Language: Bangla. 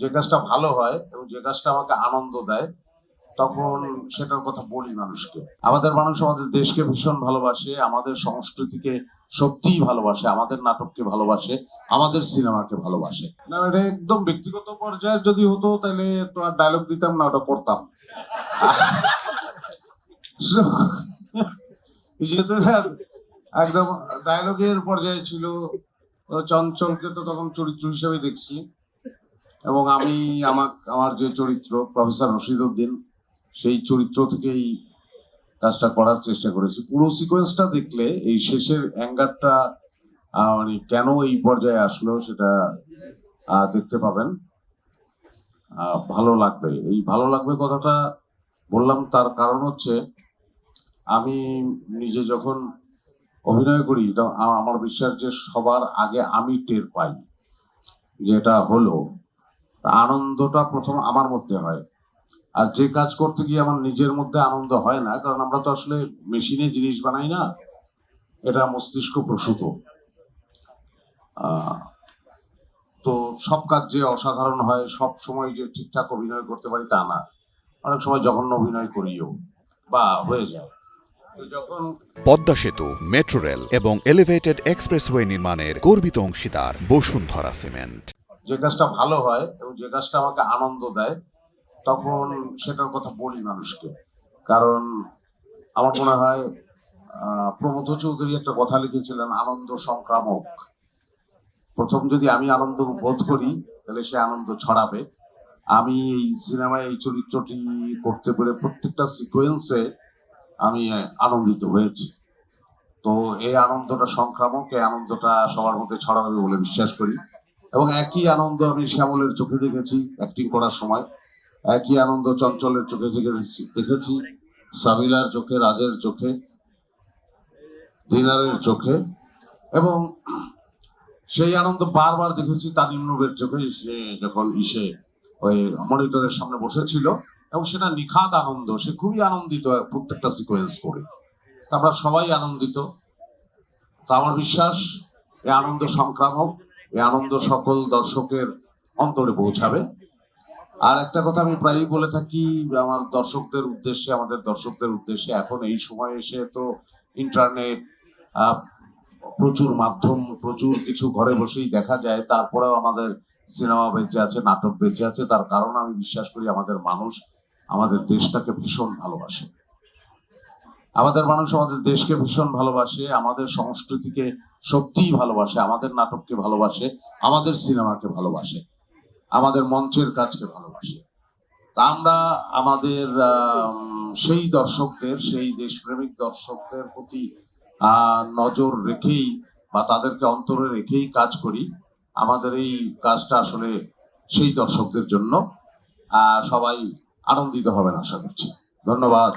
যে কাজটা ভালো হয় এবং যে কাজটা আমাকে আনন্দ দেয় তখন সেটার কথা বলি মানুষকে। আমাদের মানুষ আমাদের দেশকে ভীষণ ভালোবাসে, আমাদের সংস্কৃতিকে সত্যিই ভালোবাসে, আমাদের নাটককে ভালোবাসে, আমাদের সিনেমাকে ভালোবাসে। না, এটা একদম ব্যক্তিগত পর্যায়ে যদি হতো তাহলে তো আর ডায়লগ দিতাম না, ওটা করতাম। যেহেতু একদম ডায়লগের পর্যায়ে ছিল, চঞ্চলকে তো তখন চরিত্র হিসেবে দেখছি, এবং আমি আমার যে চরিত্র প্রফেসর রশিদউদ্দিন, সেই চরিত্র থেকেই কাজটা করার চেষ্টা করেছি। পুরো সিকোয়েন্সটা দেখলে এই শেষের অ্যাঙ্গারটা মানে কেন এই পর্যায়ে আসলো সেটা দেখতে পাবেন। ভালো লাগবে, এই ভালো লাগবে কথাটা বললাম তার কারণ হচ্ছে আমি নিজে যখন অভিনয় করি আমার বিশ্বাস যে সবার আগে আমি টের পাই যেটা হলো, আনন্দটা প্রথম আমার মধ্যে হয়। আর যে কাজ করতে গিয়ে আমার নিজের মধ্যে আনন্দ হয় না, কারণ আমরা তো আসলে মেশিনে জিনিস বানাই না, এটা মস্তিষ্ক প্রসূত। তো সব কাজ যে অসাধারণ হয়, সব সময় যে ঠিকঠাক অভিনয় করতে পারি তা না, অনেক সময় জঘন্য অভিনয় করিও বা হয়ে যায়। যখন পদ্মা সেতু, মেট্রো রেল এবং এলিভেটেড এক্সপ্রেসওয়ে নির্মাণের গর্বিত অংশীদার বসুন্ধরা সিমেন্ট। যে কাজটা ভালো হয় এবং যে কাজটা আমাকে আনন্দ দেয় তখন সেটার কথা বলি মানুষকে। কারণ আমার মনে হয় প্রমথ চৌধুরী একটা কথা লিখেছিলেন, আনন্দ সংক্রামক। প্রথম যদি আমি আনন্দ বোধ করি তাহলে সে আনন্দ ছড়াবে। আমি এই সিনেমায় এই চরিত্রটি করতে পেরে প্রত্যেকটা সিকোয়েন্সে আমি আনন্দিত হয়েছি। তো এই আনন্দটা সংক্রামক, এই আনন্দটা সবার মধ্যে ছড়াবে বলে বিশ্বাস করি। এবং একই আনন্দ আমি শ্যামলের চোখে দেখেছি অ্যাক্টিং করার সময়, একই আনন্দ চঞ্চলের চোখে দেখেছি, সাবিলার চোখে, রাজের চোখে, দিনারের চোখে, এবং সেই আনন্দ বারবার দেখেছি তানিম নূরের চোখে, সে যখন ওই মনিটরের সামনে বসেছিল, এবং সেটা নিখাত আনন্দ, সে খুবই আনন্দিত প্রত্যেকটা সিকোয়েন্স করে। আমরা সবাই আনন্দিত। তো আমার বিশ্বাস এই আনন্দ সংক্রামক, এই আনন্দ সকল দর্শকের অন্তরে পৌঁছাবে। আর একটা কথা আমি প্রায়ই বলে থাকি আমার দর্শকদের উদ্দেশ্যে, আমাদের দর্শকদের উদ্দেশ্যে, এখন এই সময় এসে তো ইন্টারনেট, প্রচুর মাধ্যম, প্রচুর কিছু ঘরে বসেই দেখা যায়, তারপরেও আমাদের সিনেমা বেঁচে আছে, নাটক বেঁচে আছে। তার কারণ আমি বিশ্বাস করি আমাদের মানুষ আমাদের দেশটাকে ভীষণ ভালোবাসে, আমাদের মানুষ আমাদের দেশকে ভীষণ ভালোবাসে, আমাদের সংস্কৃতিকে সত্যিই ভালোবাসে, আমাদের নাটককে ভালোবাসে, আমাদের সিনেমাকে ভালোবাসে, আমাদের মঞ্চের কাজকে ভালোবাসে। তা আমরা আমাদের সেই দর্শকদের, সেই দেশপ্রেমিক দর্শকদের প্রতি নজর রেখেই বা তাদেরকে অন্তরে রেখেই কাজ করি। আমাদের এই কাজটা আসলে সেই দর্শকদের জন্য। সবাই আনন্দিত হবেন আশা করছি। ধন্যবাদ।